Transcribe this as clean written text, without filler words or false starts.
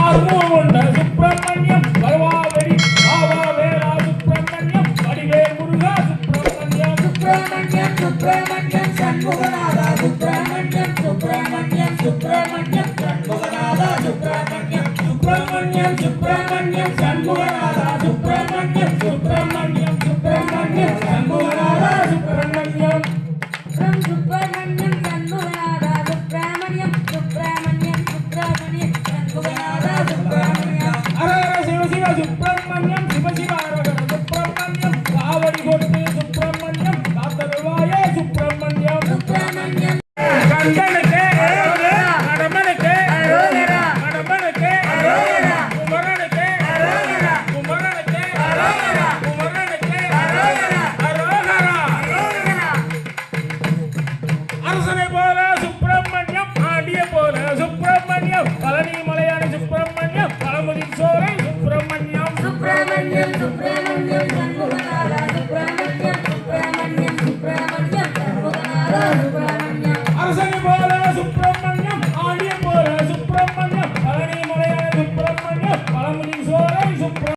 ஆர்வமுண்ட சுப்பிரமணியம் வருவாவெடி ஆவாவேலா சுப்பிரமணியம் வடிவேல் முருகா சுப்பிரமணியம் சுப்பிரமணியம் சுப்பிரமணியம் சண்முகநாதா சுப்பிரமணியம் சுப்பிரமணியம் சுப்பிரமணியம் சண்முகநாதா சுப்பிரமணியம் சுப்பிரமணியம் சுப்பிரமணியம் சண்முகநாதா சுப்பிரமணியம் சுப்பிரமணியம் சுப்பிரமணியம் சண்முகநாதா சுப்பிரமணியம் சுப்பிரமணியம் சண்முகநாதா சுப்பிரமணியம் சுப்பிரமணியம் சுப்பிரமணியம் சண்முகநாதா சுப்பிரமணியம் அரஹர சிவ சிவ சுப்பிரமணியம் சிவ சிவ அரஹர சுப்பிரமணியம் காவடி கொட்டு சுப்பிரமணியம் காத்தருவாயே சுப்பிரமணியம் சுப்பிரமணியம் கண்டனுக்கு கடமனுக்கு கடமனுக்கு குமரனுக்கு குமரனுக்கு குமரனுக்கு அரோகரா அரசனை போல சுப்பிரமணியம் ஆண்டிய போல சுப்பிரமணியம் பழனி மலையான சுப்பிரமணியம் பழமுதி சோலை சுப்பிரமணியம் சுப்பிரமணியம் சுப்பிரமணியம் சண்முகநாதா சுப்பிரமணியம் சுப்பிரமணியம் சுப்பிரமணியம் சண்முகநாதா